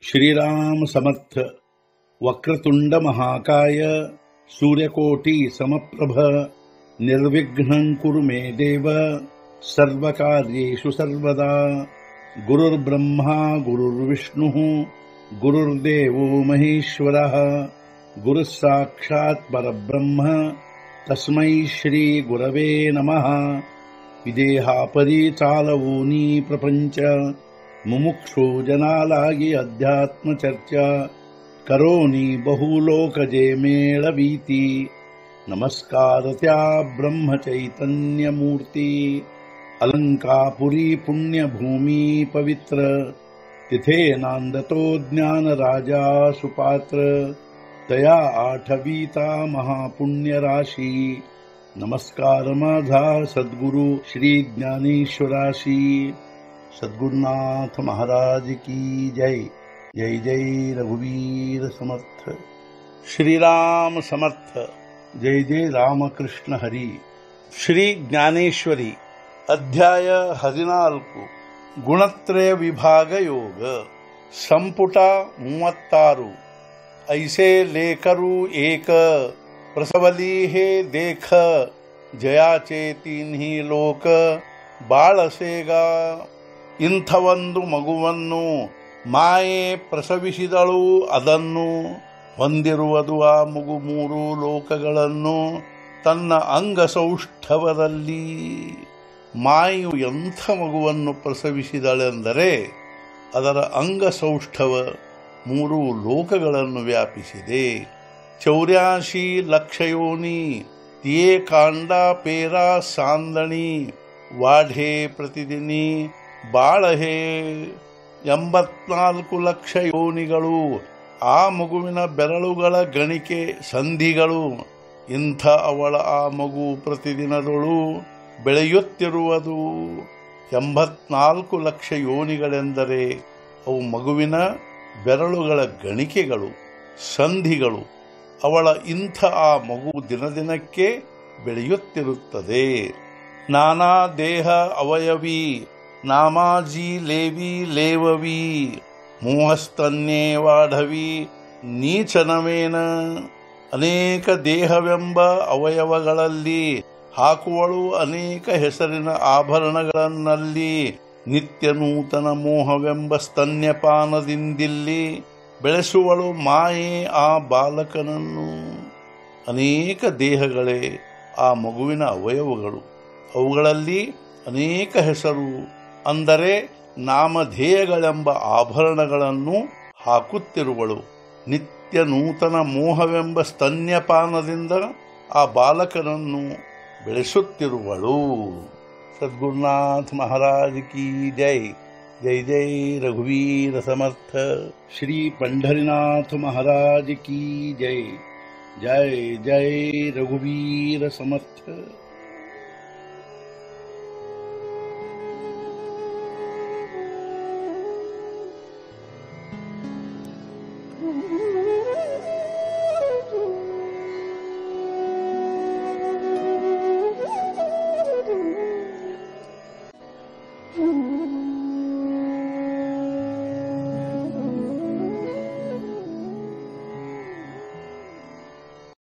श्रीराम समर्थ। वक्रतुंड महाकाय सूर्यकोटि समप्रभ निर्विघ्नं कुरु मे देव सर्वकार्येषु सर्वदा। गुरुर्ब्रह्मा गुरुर्विष्णुः गुरुर्देवो महेश्वरः गुरुः साक्षात् परब्रह्म तस्मै श्री गुरवे नमः। विदेहापरि चालवूनी प्रपंच मुमुक्षु जनालागी अध्यात्म चर्चा करोनी बहुलोकजे मेळवीती। नमस्कार त्या ब्रह्म चैतन्य मूर्ती। अलंकापुरी पुण्यभूमी पवित्र तिथे नांदतो ज्ञान राजा सुपात्र। तया आठवीता महापुण्य राशी नमस्कार माझा सद्गुरु श्री ज्ञानेश्वराशी। सद्गुरुनाथ महाराज की जय। जय जय रघुवीर समर्थ। श्रीराम समर्थ। जय जय रामकृष्ण हरी। श्री ज्ञानेश्वरी अध्याय 14 गुणत्रय विभाग योग संपुಟ 36। ऐसे लेकरू एक प्रसवली हे देख जयाचे तिन्ही लोक ಬಾಳಸೇಗ। ಇಂಥವೊಂದು ಮಗುವನ್ನು ಮಾಯೆ ಪ್ರಸವಿಸಿದಳು, ಅದನ್ನು ಹೊಂದಿರುವುದು ಆ ಮಗು 3 ಲೋಕಗಳನ್ನು ತನ್ನ ಅಂಗಸೌಷ್ಠವದಲ್ಲಿ। ಮಾಯೆಯು ಎಂಥ ಮಗುವನ್ನು ಪ್ರಸವಿಸಿದಳೆಂದರೆ ಅದರ ಅಂಗಸೌಷ್ಠವ 3 ಲೋಕಗಳನ್ನು ವ್ಯಾಪಿಸಿದೆ। 84 ಲಕ್ಷ ಯೋನಿ ತಿಯೇ ಕಾಂಡ ಪೇರಾ ಸಾಂದಣಿ ವಾಢೆ ಪ್ರತಿದಿನಿ ಬಾಳಹೆ। 84 ಲಕ್ಷ ಯೋನಿಗಳು ಆ ಮಗುವಿನ ಬೆರಳುಗಳ ಗಣಿಕೆ ಸಂಧಿಗಳು। ಇಂಥ ಅವಳ ಆ ಮಗು ಪ್ರತಿದಿನದಳು ಬೆಳೆಯುತ್ತಿರುವುದು। 84 ಲಕ್ಷ ಯೋನಿಗಳೆಂದರೆ ಅವು ಮಗುವಿನ ಬೆರಳುಗಳ ಗಣಿಕೆಗಳು ಸಂಧಿಗಳು। ಅವಳ ಇಂಥ ಆ ಮಗು ದಿನದಿನಕ್ಕೆ ಬೆಳೆಯುತ್ತಿರುತ್ತದೆ। ನಾನಾ ದೇಹ ಅವಯವಿ ನಾಮಾಜಿ ಲೇವಿ ಲೇವವಿ ಮೋಹಸ್ತನ್ಯೇ ವಾಢವಿ ನೀಚನವೇನ। ಅನೇಕ ದೇಹವೆಂಬ ಅವಯವಗಳಲ್ಲಿ ಹಾಕುವಳು ಅನೇಕ ಹೆಸರಿನ ಆಭರಣಗಳನ್ನಲ್ಲಿ ನಿತ್ಯ ನೂತನ ಮೋಹವೆಂಬ ಸ್ತನ್ಯಪಾನದಿಂದಿಲ್ಲಿ ಬೆಳೆಸುವಳು ಮಾಯೆ ಆ ಬಾಲಕನನ್ನು। ಅನೇಕ ದೇಹಗಳೇ ಆ ಮಗುವಿನ ಅವಯವಗಳು, ಅವುಗಳಲ್ಲಿ ಅನೇಕ ಹೆಸರು ಅಂದರೆ ನಾಮಧೇಯಗಳೆಂಬ ಆಭರಣಗಳನ್ನು ಹಾಕುತ್ತಿರುವಳು। ನಿತ್ಯ ನೂತನ ಮೋಹವೆಂಬ ಸ್ತನ್ಯಪಾನದಿಂದ ಆ ಬಾಲಕನನ್ನು ಬೆಳೆಸುತ್ತಿರುವಳು। ಸದ್ಗುರುನಾಥ ಮಹಾರಾಜ್ ಕಿ ಜೈ। जय जय रघुवीर समर्थ। श्री पंढरीनाथ महाराज की जय। जय जय रघुवीर समर्थ।